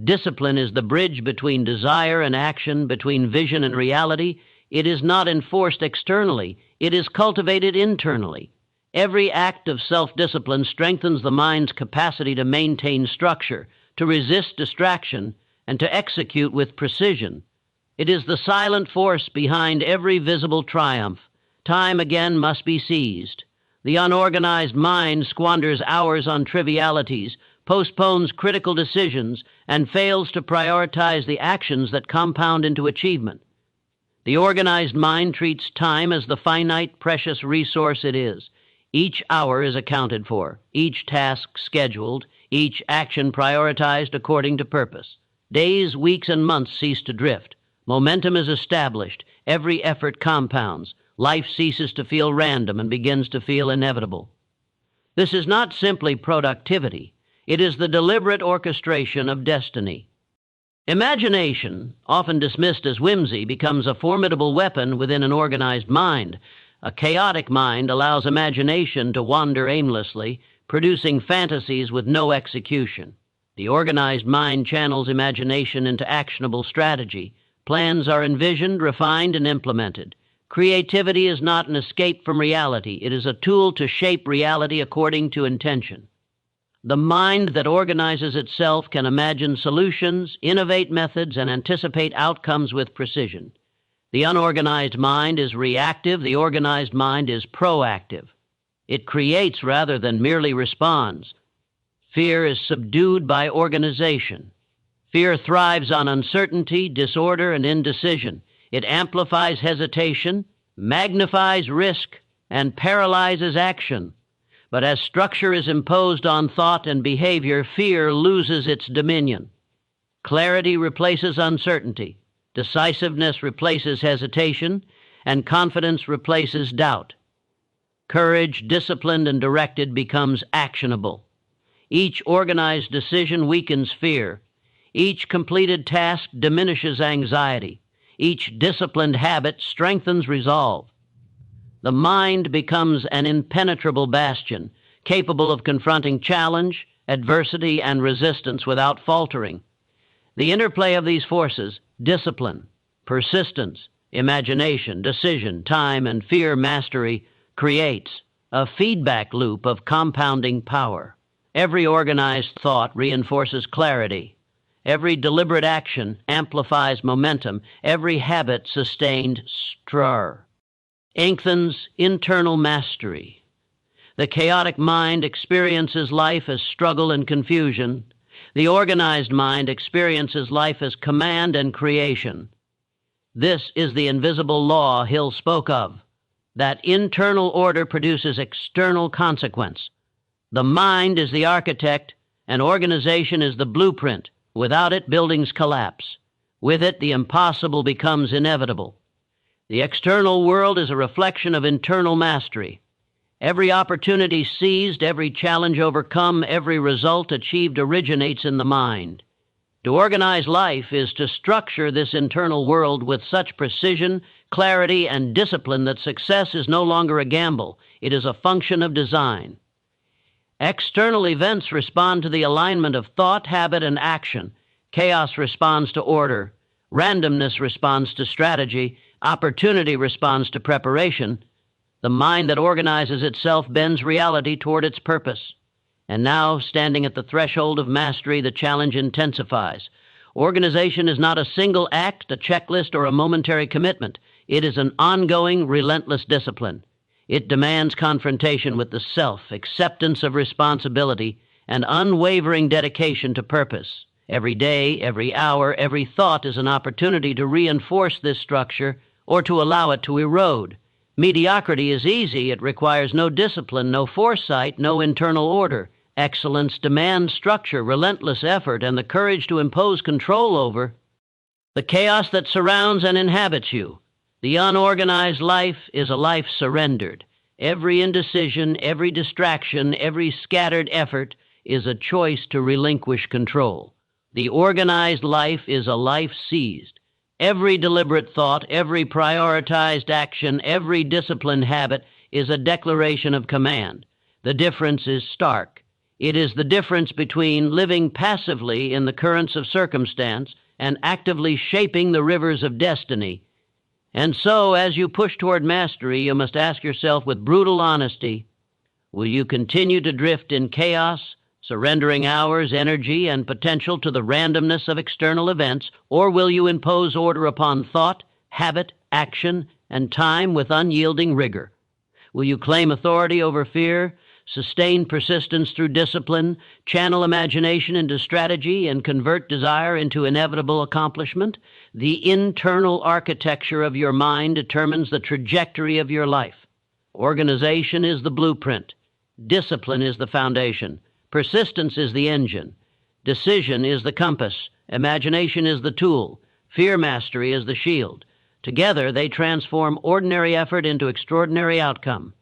Discipline is the bridge between desire and action, between vision and reality. It is not enforced externally. It is cultivated internally. Every act of self-discipline strengthens the mind's capacity to maintain structure, to resist distraction, and to execute with precision. It is the silent force behind every visible triumph. Time again must be seized. The unorganized mind squanders hours on trivialities, postpones critical decisions, and fails to prioritize the actions that compound into achievement. The organized mind treats time as the finite, precious resource it is. Each hour is accounted for, each task scheduled, each action prioritized according to purpose. Days, weeks, and months cease to drift. Momentum is established. Every effort compounds. Life ceases to feel random and begins to feel inevitable. This is not simply productivity. It is the deliberate orchestration of destiny. Imagination, often dismissed as whimsy, becomes a formidable weapon within an organized mind. A chaotic mind allows imagination to wander aimlessly, producing fantasies with no execution. The organized mind channels imagination into actionable strategy. Plans are envisioned, refined, and implemented. Creativity is not an escape from reality. It is a tool to shape reality according to intention. The mind that organizes itself can imagine solutions, innovate methods, and anticipate outcomes with precision. The unorganized mind is reactive. The organized mind is proactive. It creates rather than merely responds. Fear is subdued by organization. Fear thrives on uncertainty, disorder, and indecision. It amplifies hesitation, magnifies risk, and paralyzes action. But as structure is imposed on thought and behavior, fear loses its dominion. Clarity replaces uncertainty. Decisiveness replaces hesitation, and confidence replaces doubt. Courage, disciplined and directed, becomes actionable. Each organized decision weakens fear. Each completed task diminishes anxiety. Each disciplined habit strengthens resolve. The mind becomes an impenetrable bastion, capable of confronting challenge, adversity, and resistance without faltering. The interplay of these forces, discipline, persistence, imagination, decision, time, and fear mastery creates a feedback loop of compounding power. Every organized thought reinforces clarity. Every deliberate action amplifies momentum. Every habit sustained strengthens internal mastery. The chaotic mind experiences life as struggle and confusion. The organized mind experiences life as command and creation. This is the invisible law Hill spoke of, that internal order produces external consequence. The mind is the architect, and organization is the blueprint. Without it, buildings collapse. With it, the impossible becomes inevitable. The external world is a reflection of internal mastery. Every opportunity seized, every challenge overcome, every result achieved originates in the mind. To organize life is to structure this internal world with such precision, clarity, and discipline that success is no longer a gamble. It is a function of design. External events respond to the alignment of thought, habit, and action. Chaos responds to order. Randomness responds to strategy. Opportunity responds to preparation. The mind that organizes itself bends reality toward its purpose. And now, standing at the threshold of mastery, the challenge intensifies. Organization is not a single act, a checklist, or a momentary commitment. It is an ongoing, relentless discipline. It demands confrontation with the self, acceptance of responsibility, and unwavering dedication to purpose. Every day, every hour, every thought is an opportunity to reinforce this structure or to allow it to erode. Mediocrity is easy. It requires no discipline, no foresight, no internal order. Excellence demands structure, relentless effort, and the courage to impose control over the chaos that surrounds and inhabits you. The unorganized life is a life surrendered. Every indecision, every distraction, every scattered effort is a choice to relinquish control. The organized life is a life seized. Every deliberate thought, every prioritized action, every disciplined habit is a declaration of command. The difference is stark. It is the difference between living passively in the currents of circumstance and actively shaping the rivers of destiny. And so, as you push toward mastery, you must ask yourself with brutal honesty, will you continue to drift in chaos, surrendering hours, energy, and potential to the randomness of external events, or will you impose order upon thought, habit, action, and time with unyielding rigor? Will you claim authority over fear, sustain persistence through discipline, channel imagination into strategy, and convert desire into inevitable accomplishment? The internal architecture of your mind determines the trajectory of your life. Organization is the blueprint. Discipline is the foundation. Persistence is the engine. Decision is the compass. Imagination is the tool. Fear mastery is the shield. Together, they transform ordinary effort into extraordinary outcome.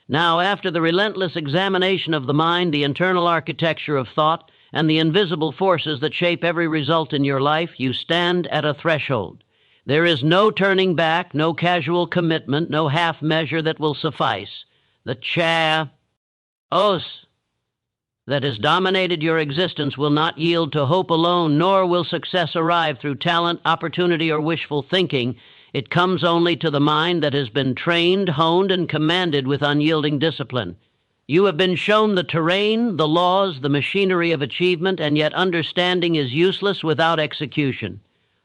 Now, after the relentless examination of the mind, the internal architecture of thought, and the invisible forces that shape every result in your life, you stand at a threshold. There is no turning back, no casual commitment, no half measure that will suffice. The chaos that has dominated your existence will not yield to hope alone, nor will success arrive through talent, opportunity, or wishful thinking. It comes only to the mind that has been trained, honed, and commanded with unyielding discipline. You have been shown the terrain, the laws, the machinery of achievement, and yet understanding is useless without execution.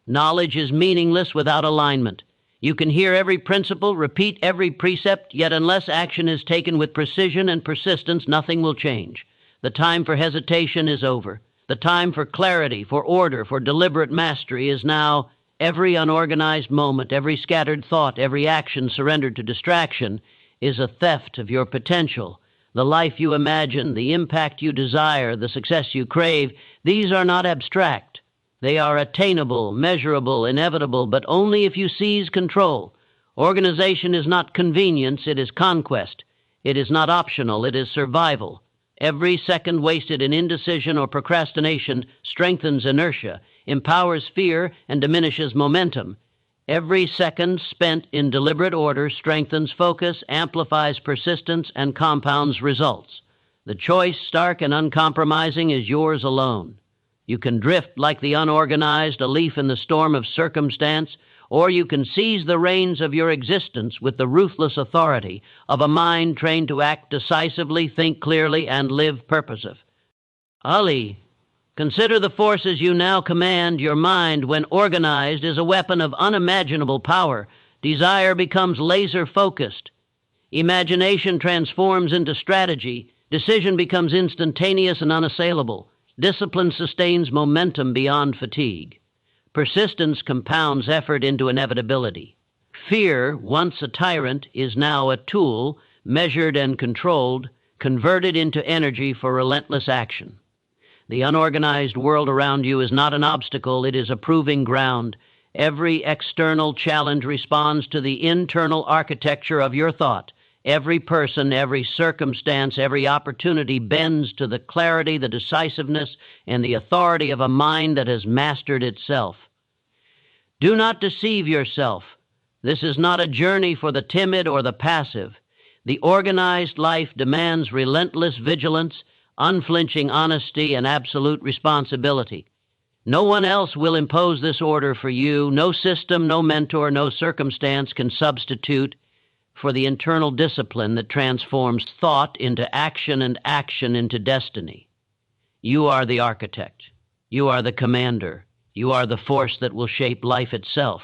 Knowledge is meaningless without alignment. You can hear every principle, repeat every precept, yet unless action is taken with precision and persistence, nothing will change. The time for hesitation is over. The time for clarity, for order, for deliberate mastery is now. Every unorganized moment, every scattered thought, every action surrendered to distraction is a theft of your potential. The life you imagine, the impact you desire, the success you crave, these are not abstract. They are attainable, measurable, inevitable, but only if you seize control. Organization is not convenience, it is conquest. It is not optional, it is survival. Every second wasted in indecision or procrastination strengthens inertia, empowers fear, and diminishes momentum. Every second spent in deliberate order strengthens focus, amplifies persistence, and compounds results. The choice, stark and uncompromising, is yours alone. You can drift like the unorganized, a leaf in the storm of circumstance, or you can seize the reins of your existence with the ruthless authority of a mind trained to act decisively, think clearly, and live purposive. Ali, consider the forces you now command. Your mind, when organized, is a weapon of unimaginable power. Desire becomes laser-focused. Imagination transforms into strategy. Decision becomes instantaneous and unassailable. Discipline sustains momentum beyond fatigue. Persistence compounds effort into inevitability. Fear, once a tyrant, is now a tool, measured and controlled, converted into energy for relentless action. The unorganized world around you is not an obstacle, it is a proving ground. Every external challenge responds to the internal architecture of your thought. Every person, every circumstance, every opportunity bends to the clarity, the decisiveness, and the authority of a mind that has mastered itself. Do not deceive yourself. This is not a journey for the timid or the passive. The organized life demands relentless vigilance, unflinching honesty, and absolute responsibility. No one else will impose this order for you. No system, no mentor, no circumstance can substitute for the internal discipline that transforms thought into action and action into destiny. You are the architect. You are the commander. You are the force that will shape life itself.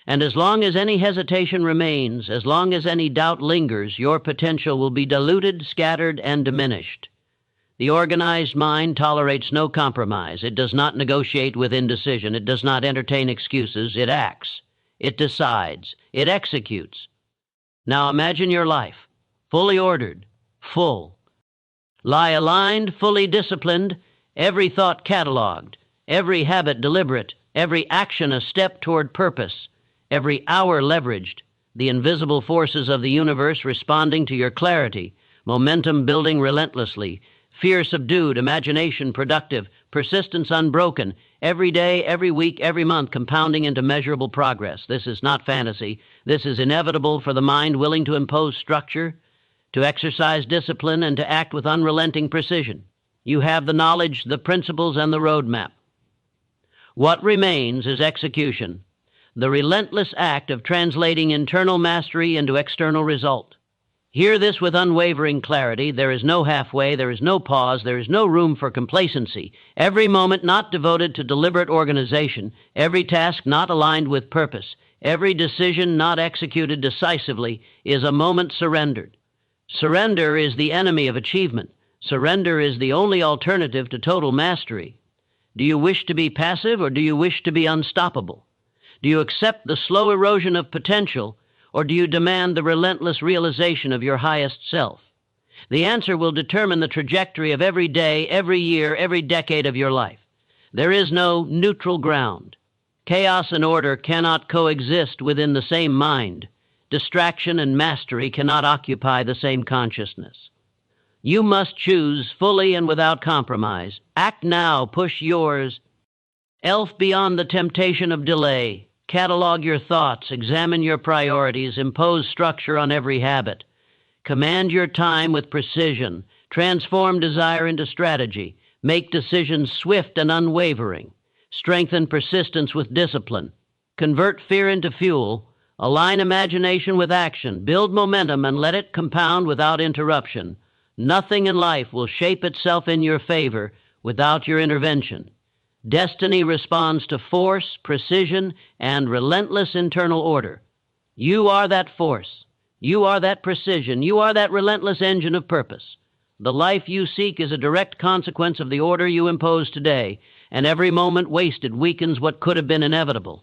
And as long as any hesitation remains, as long as any doubt lingers, your potential will be diluted, scattered, and diminished. The organized mind tolerates no compromise. It does not negotiate with indecision. It does not entertain excuses. It acts. It decides. It executes. Now imagine your life, fully ordered, full. Lie aligned, fully disciplined, every thought cataloged, every habit deliberate, every action a step toward purpose, every hour leveraged, the invisible forces of the universe responding to your clarity, momentum building relentlessly, fear subdued, imagination productive, persistence unbroken, every day, every week, every month, compounding into measurable progress. This is not fantasy. This is inevitable for the mind willing to impose structure, to exercise discipline, and to act with unrelenting precision. You have the knowledge, the principles, and the roadmap. What remains is execution, the relentless act of translating internal mastery into external result. Hear this with unwavering clarity. There is no halfway, there is no pause, there is no room for complacency. Every moment not devoted to deliberate organization, every task not aligned with purpose, every decision not executed decisively is a moment surrendered. Surrender is the enemy of achievement. Surrender is the only alternative to total mastery. Do you wish to be passive, or do you wish to be unstoppable? Do you accept the slow erosion of potential, or do you demand the relentless realization of your highest self? The answer will determine the trajectory of every day, every year, every decade of your life. There is no neutral ground. Chaos and order cannot coexist within the same mind. Distraction and mastery cannot occupy the same consciousness. You must choose fully and without compromise. Act now, push yours. Elf beyond the temptation of delay. Catalog your thoughts, examine your priorities, impose structure on every habit. Command your time with precision, transform desire into strategy, make decisions swift and unwavering, strengthen persistence with discipline, convert fear into fuel, align imagination with action, build momentum, and let it compound without interruption. Nothing in life will shape itself in your favor without your intervention. Destiny responds to force, precision, and relentless internal order. You are that force. You are that precision. You are that relentless engine of purpose. The life you seek is a direct consequence of the order you impose today, and every moment wasted weakens what could have been inevitable.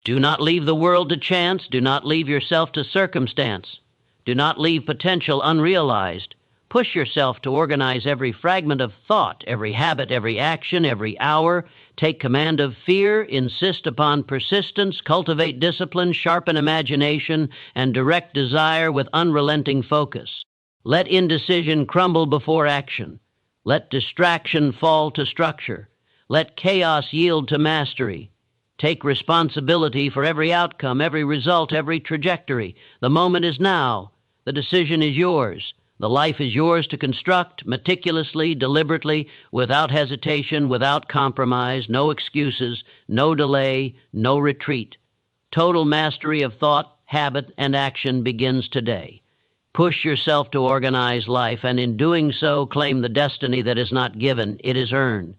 Do not leave the world to chance. Do not leave yourself to circumstance. Do not leave potential unrealized. Push yourself to organize every fragment of thought, every habit, every action, every hour. Take command of fear, insist upon persistence, cultivate discipline, sharpen imagination, and direct desire with unrelenting focus. Let indecision crumble before action. Let distraction fall to structure. Let chaos yield to mastery. Take responsibility for every outcome, every result, every trajectory. The moment is now. The decision is yours. The life is yours to construct meticulously, deliberately, without hesitation, without compromise, no excuses, no delay, no retreat. Total mastery of thought, habit, and action begins today. Push yourself to organize life, and in doing so, claim the destiny that is not given, it is earned.